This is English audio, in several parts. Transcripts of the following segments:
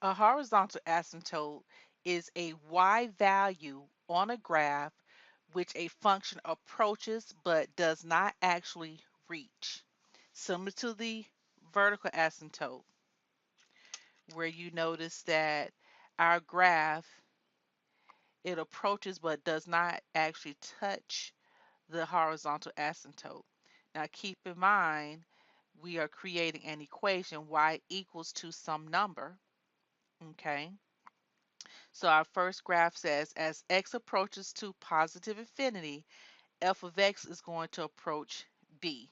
A horizontal asymptote is a y value on a graph which a function approaches but does not actually reach. Similar to the vertical asymptote, where you notice that our graph, it approaches but does not actually touch the horizontal asymptote. Now keep in mind, we are creating an equation y equals to some number. Okay, so our first graph says as x approaches to positive infinity, f of x is going to approach b.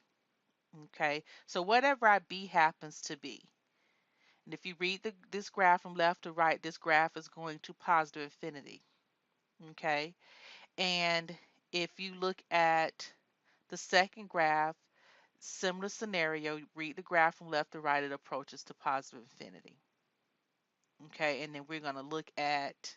Okay, so whatever our b happens to be. And if you read this graph from left to right, this graph is going to positive infinity. Okay, and if you look at the second graph, similar scenario, read the graph from left to right, it approaches to positive infinity. Okay, and then we're going to look at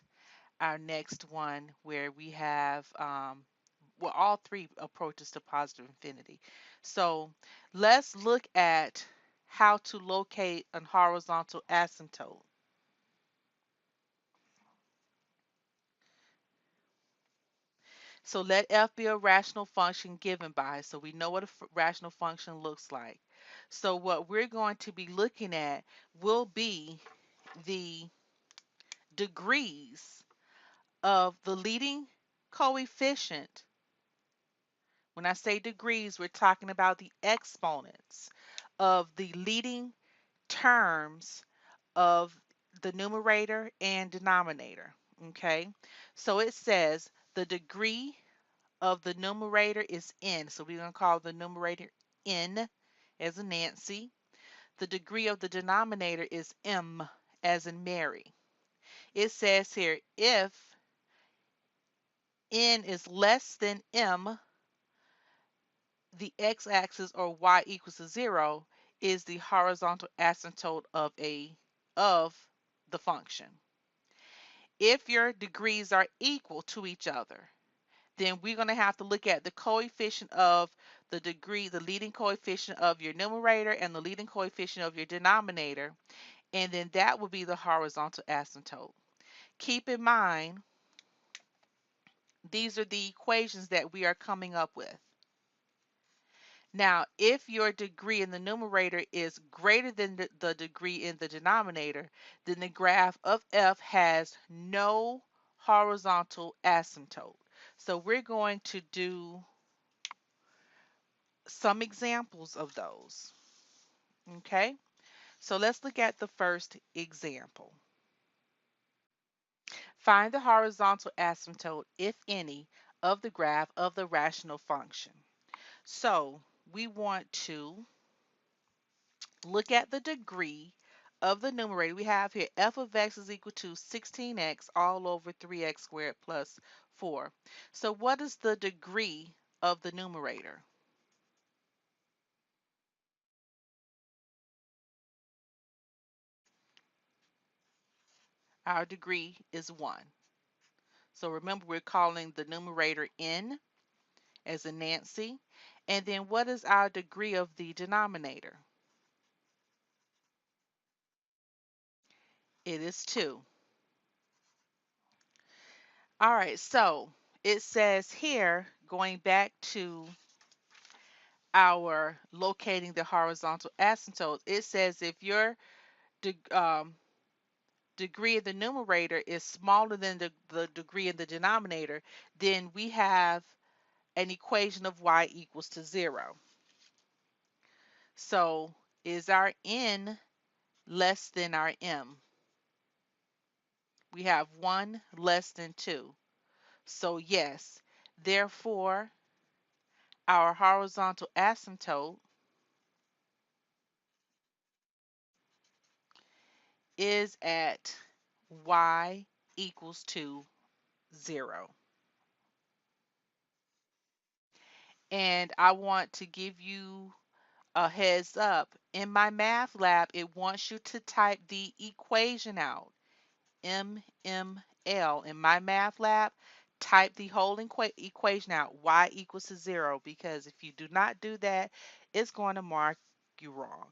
our next one where we have, well, all three approaches to positive infinity. So let's look at how to locate a horizontal asymptote. So let f be a rational function given by. So we know what a rational function looks like. So what we're going to be looking at will be the degrees of the leading coefficient. When I say degrees, we're talking about the exponents of the leading terms of the numerator and denominator. Okay, so it says the degree of the numerator is n. So we're going to call the numerator n as in Nancy. The degree of the denominator is m as in Mary. It says here if n is less than m, the x-axis or y equals to 0 is the horizontal asymptote of the function. If your degrees are equal to each other, then we're going to have to look at the coefficient of the degree, the leading coefficient of your numerator and the leading coefficient of your denominator, and then that will be the horizontal asymptote. Keep in mind, these are the equations that we are coming up with. Now, if your degree in the numerator is greater than the degree in the denominator, then the graph of f has no horizontal asymptote. So we're going to do some examples of those. Okay, so let's look at the first example. Find the horizontal asymptote, if any, of the graph of the rational function. So we want to look at the degree of the numerator. We have here f of x is equal to 16x all over 3x squared plus 4. So what is the degree of the numerator? Our degree is 1. So remember, we're calling the numerator n as in Nancy. And then what is our degree of the denominator? It is 2. All right, so it says here, going back to our locating the horizontal asymptote, it says if your de degree of the numerator is smaller than the degree in the denominator, then we have an equation of y equals to 0. So is our n less than our m? We have 1 less than 2. So yes, therefore our horizontal asymptote is at y equals to 0. And I want to give you a heads up. In my math lab, it wants you to type the equation out. MML. In my math lab, type the whole equation out. Y equals to 0, because if you do not do that, it's going to mark you wrong.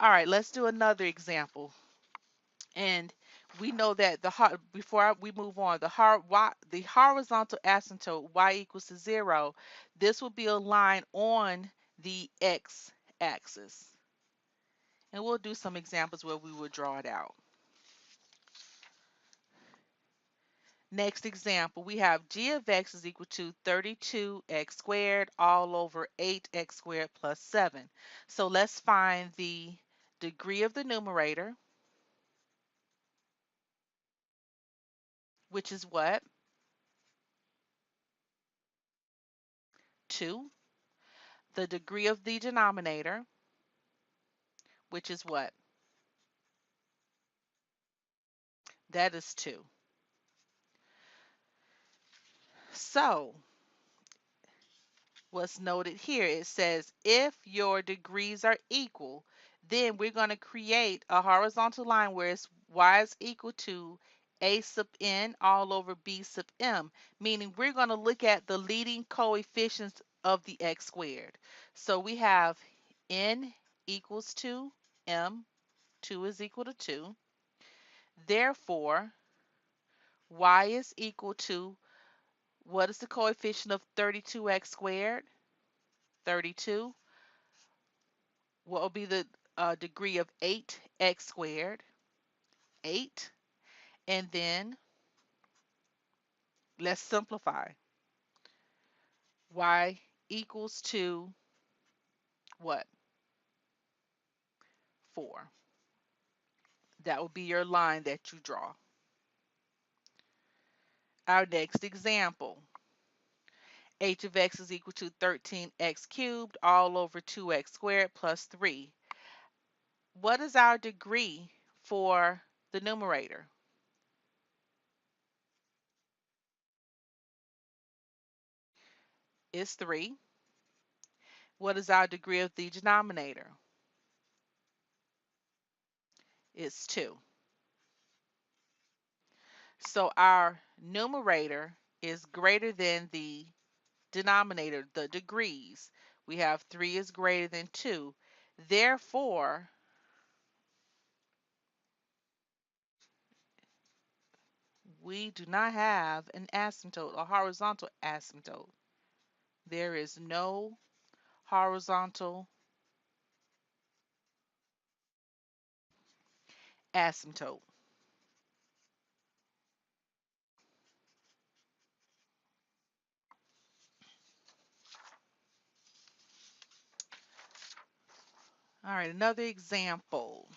All right, let's do another example. And we know that we move on, the horizontal asymptote y equals to 0, this will be a line on the x-axis. And we'll do some examples where we will draw it out. Next example, we have g of x is equal to 32x squared all over 8x squared plus 7. So let's find the degree of the numerator, which is what? 2. The degree of the denominator, which is what? That is 2. So what's noted here, it says if your degrees are equal, then we're going to create a horizontal line where it's y is equal to a sub n all over b sub m, meaning we're going to look at the leading coefficients of the x squared. So we have n equals to m, 2 is equal to 2. Therefore, y is equal to, what is the coefficient of 32x squared? 32. What will be the degree of 8x squared? 8. And then let's simplify. Y equals to what? 4. That will be your line that you draw. Our next example. H of x is equal to 13x cubed all over 2x squared plus 3. What is our degree for the numerator? It's 3. What is our degree of the denominator? It's 2. So our numerator is greater than the denominator, the degrees. We have 3 is greater than 2. Therefore, we do not have an asymptote, a horizontal asymptote. There is no horizontal asymptote. All right, another example.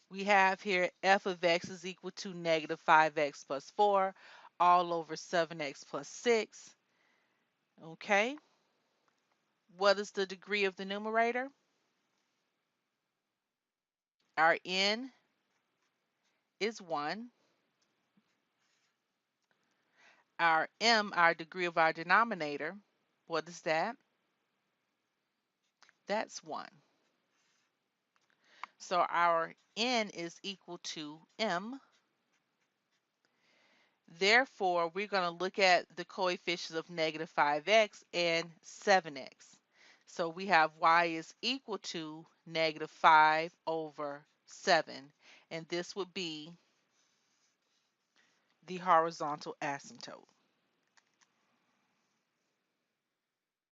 We have here f of x is equal to negative 5x plus 4 all over 7x plus 6. Okay. What is the degree of the numerator? Our n is 1. Our m, our degree of our denominator, what is that? That's 1. So our n is equal to m. Therefore, we're going to look at the coefficients of negative 5x and 7x. So we have y is equal to negative 5 over 7. And this would be the horizontal asymptote.